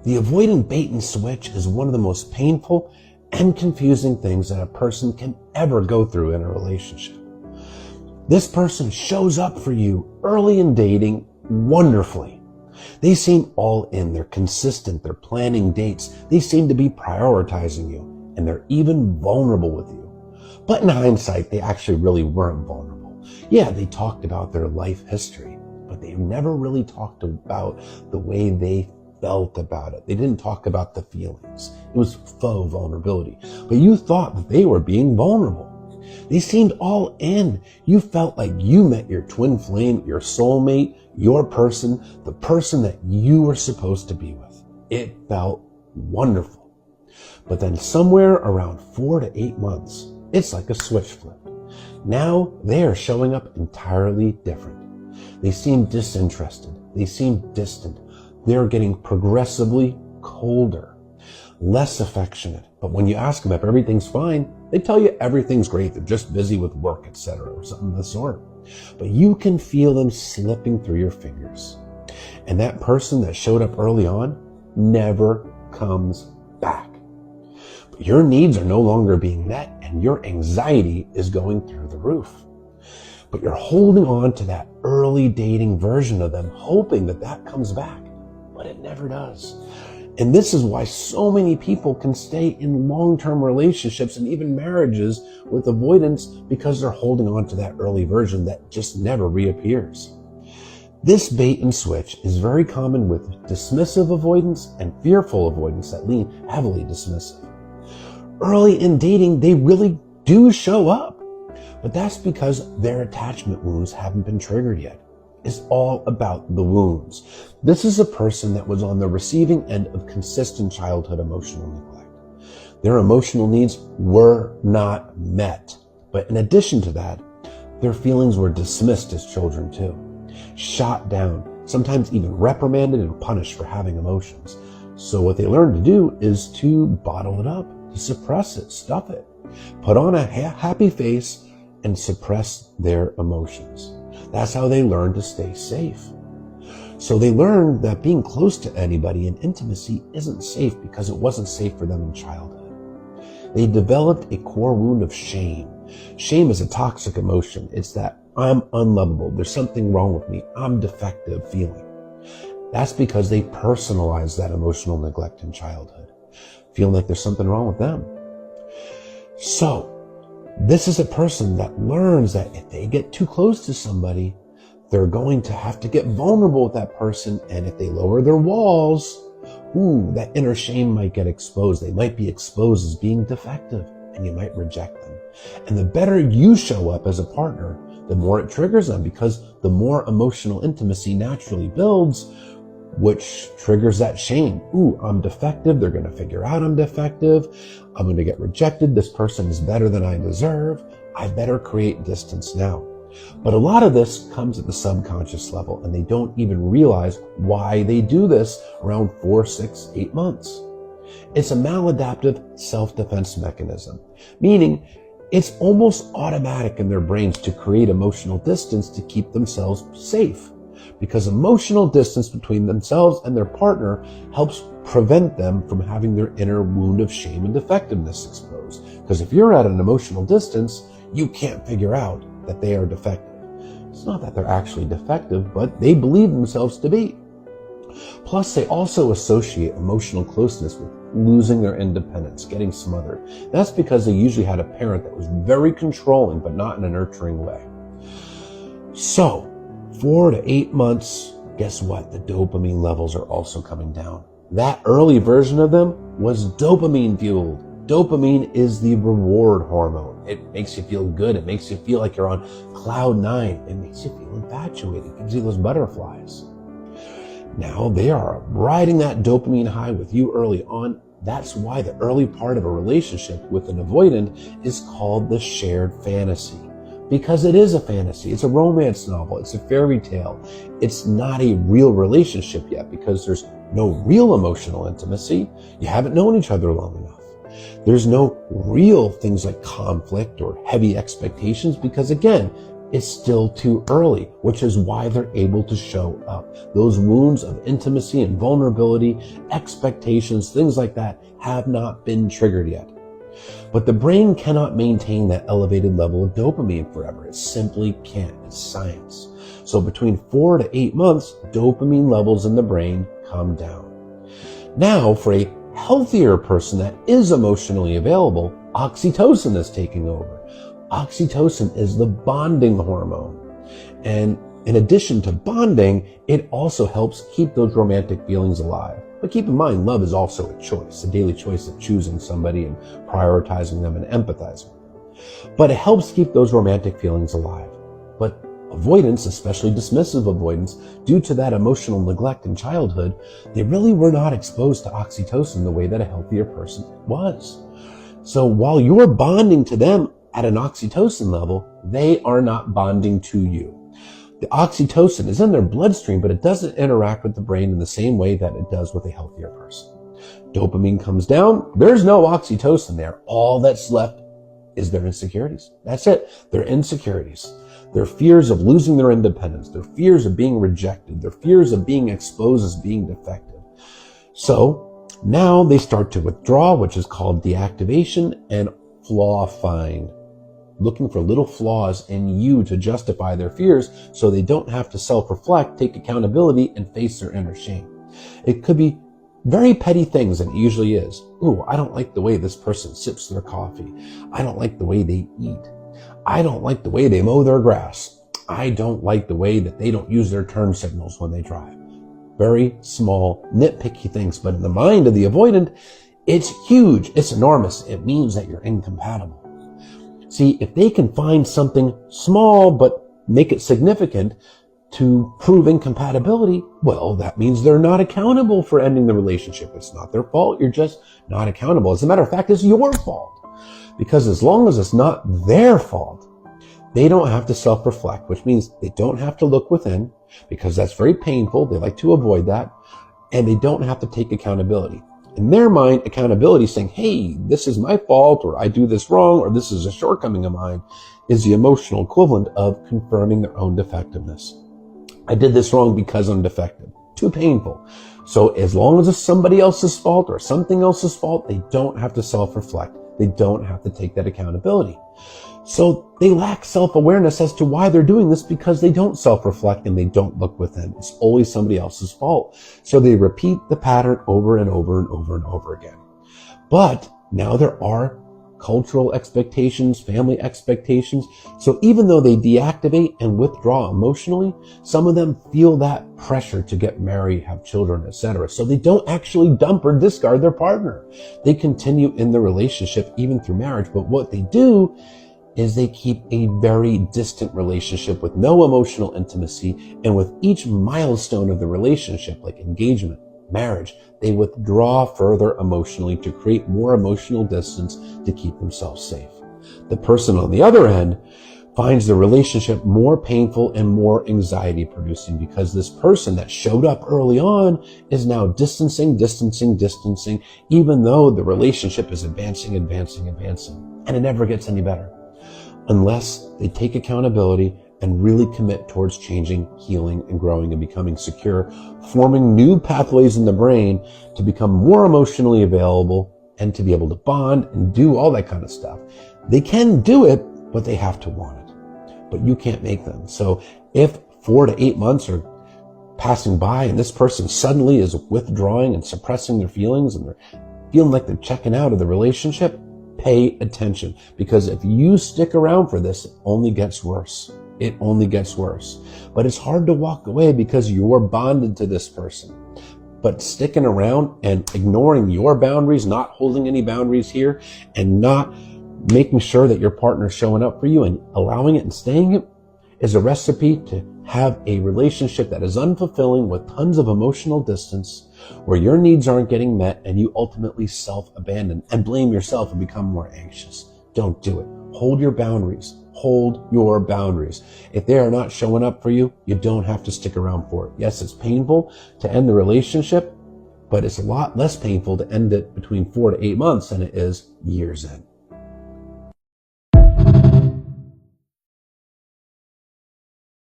The avoidant bait and switch is one of the most painful and confusing things that a person can ever go through in a relationship. This person shows up for you early in dating wonderfully. They seem all in, they're consistent, they're planning dates, they seem to be prioritizing you, and they're even vulnerable with you. But in hindsight, they actually really weren't vulnerable. Yeah, they talked about their life history, but they never really talked about the way they felt about it. They didn't talk about the feelings. It was faux vulnerability. But you thought that they were being vulnerable. They seemed all in. You felt like you met your twin flame, your soulmate, your person, the person that you were supposed to be with. It felt wonderful. But then somewhere around 4 to 8 months, it's like a switch flip. Now they are showing up entirely different. They seem disinterested. They seem distant. They're getting progressively colder, less affectionate. But when you ask them if everything's fine, they tell you everything's great. They're just busy with work, etc., or something of the sort. But you can feel them slipping through your fingers. And that person that showed up early on never comes back. But your needs are no longer being met and your anxiety is going through the roof. But you're holding on to that early dating version of them, hoping that that comes back. But it never does. And this is why so many people can stay in long-term relationships and even marriages with avoidance, because they're holding on to that early version that just never reappears. This bait and switch is very common with dismissive avoidance and fearful avoidance that lean heavily dismissive. Early in dating, they really do show up, but that's because their attachment wounds haven't been triggered yet. It's all about the wounds. This is a person that was on the receiving end of consistent childhood emotional neglect. Their emotional needs were not met. But in addition to that, their feelings were dismissed as children too. Shot down, sometimes even reprimanded and punished for having emotions. So what they learned to do is to bottle it up, to suppress it, stuff it, put on a happy face and suppress their emotions. That's how they learned to stay safe. So they learned that being close to anybody in intimacy isn't safe because it wasn't safe for them in childhood. They developed a core wound of shame. Shame is a toxic emotion. It's that I'm unlovable, there's something wrong with me, I'm defective feeling. That's because they personalized that emotional neglect in childhood, feeling like there's something wrong with them. So, this is a person that learns that if they get too close to somebody, they're going to have to get vulnerable with that person. And if they lower their walls, that inner shame might get exposed. They might be exposed as being defective and you might reject them. And the better you show up as a partner, the more it triggers them, because the more emotional intimacy naturally builds, which triggers that shame. I'm defective. They're going to figure out I'm defective. I'm going to get rejected. This person is better than I deserve. I better create distance now. But a lot of this comes at the subconscious level, and they don't even realize why they do this around 4, 6, 8 months. It's a maladaptive self-defense mechanism, meaning it's almost automatic in their brains to create emotional distance to keep themselves safe. Because emotional distance between themselves and their partner helps prevent them from having their inner wound of shame and defectiveness exposed. Because if you're at an emotional distance, you can't figure out that they are defective. It's not that they're actually defective, but they believe themselves to be. Plus, they also associate emotional closeness with losing their independence, getting smothered. That's because they usually had a parent that was very controlling, but not in a nurturing way. So, 4 to 8 months, guess what? The dopamine levels are also coming down. That early version of them was dopamine fueled. Dopamine is the reward hormone. It makes you feel good. It makes you feel like you're on cloud 9. It makes you feel infatuated. It gives you those butterflies. Now they are riding that dopamine high with you early on. That's why the early part of a relationship with an avoidant is called the shared fantasy. Because it is a fantasy. It's a romance novel. It's a fairy tale. It's not a real relationship yet because there's no real emotional intimacy. You haven't known each other long enough. There's no real things like conflict or heavy expectations because, again, it's still too early, which is why they're able to show up. Those wounds of intimacy and vulnerability, expectations, things like that have not been triggered yet. But the brain cannot maintain that elevated level of dopamine forever. It simply can't. It's science. So between 4 to 8 months, dopamine levels in the brain come down. Now, for a healthier person that is emotionally available, oxytocin is taking over. Oxytocin is the bonding hormone. And in addition to bonding, it also helps keep those romantic feelings alive. But keep in mind, love is also a choice, a daily choice of choosing somebody and prioritizing them and empathizing. But it helps keep those romantic feelings alive. But avoidance, especially dismissive avoidance, due to that emotional neglect in childhood, they really were not exposed to oxytocin the way that a healthier person was. So while you're bonding to them at an oxytocin level, they are not bonding to you. The oxytocin is in their bloodstream, but it doesn't interact with the brain in the same way that it does with a healthier person. Dopamine comes down. There's no oxytocin there. All that's left is their insecurities. That's it. Their insecurities. Their fears of losing their independence. Their fears of being rejected. Their fears of being exposed as being defective. So now they start to withdraw, which is called deactivation, and flaw find. Looking for little flaws in you to justify their fears so they don't have to self-reflect, take accountability, and face their inner shame. It could be very petty things, and it usually is. Ooh, I don't like the way this person sips their coffee. I don't like the way they eat. I don't like the way they mow their grass. I don't like the way that they don't use their turn signals when they drive. Very small, nitpicky things, but in the mind of the avoidant, it's huge. It's enormous. It means that you're incompatible. See, if they can find something small but make it significant to prove incompatibility, well, that means they're not accountable for ending the relationship. It's not their fault. You're just not accountable. As a matter of fact, it's your fault. Because as long as it's not their fault, they don't have to self-reflect, which means they don't have to look within, because that's very painful. They like to avoid that. And they don't have to take accountability. In their mind, accountability, saying, hey, this is my fault, or I do this wrong, or this is a shortcoming of mine, is the emotional equivalent of confirming their own defectiveness. I did this wrong because I'm defective. Too painful. So as long as it's somebody else's fault or something else's fault, they don't have to self-reflect. They don't have to take that accountability. So they lack self-awareness as to why they're doing this, because they don't self-reflect and they don't look within. It's always somebody else's fault. So they repeat the pattern over and over and over and over again. But now there are cultural expectations, family expectations. So even though they deactivate and withdraw emotionally, some of them feel that pressure to get married, have children, etc. So they don't actually dump or discard their partner. They continue in the relationship even through marriage. But what they do is they keep a very distant relationship with no emotional intimacy, and with each milestone of the relationship, like engagement, marriage, they withdraw further emotionally to create more emotional distance to keep themselves safe. The person on the other end finds the relationship more painful and more anxiety producing, because this person that showed up early on is now distancing, even though the relationship is advancing, and it never gets any better unless they take accountability and really commit towards changing, healing, and growing and becoming secure, forming new pathways in the brain to become more emotionally available and to be able to bond and do all that kind of stuff. They can do it, but they have to want it. But you can't make them. So if 4 to 8 months are passing by and this person suddenly is withdrawing and suppressing their feelings and they're feeling like they're checking out of the relationship, pay attention, because if you stick around for this, it only gets worse. It only gets worse. But it's hard to walk away because you're bonded to this person. But sticking around and ignoring your boundaries, not holding any boundaries here, and not making sure that your partner's showing up for you and allowing it and staying it, is a recipe to have a relationship that is unfulfilling with tons of emotional distance, where your needs aren't getting met and you ultimately self-abandon and blame yourself and become more anxious. Don't do it. Hold your boundaries. Hold your boundaries. If they are not showing up for you, you don't have to stick around for it. Yes, it's painful to end the relationship, but it's a lot less painful to end it between 4 to 8 months than it is years in.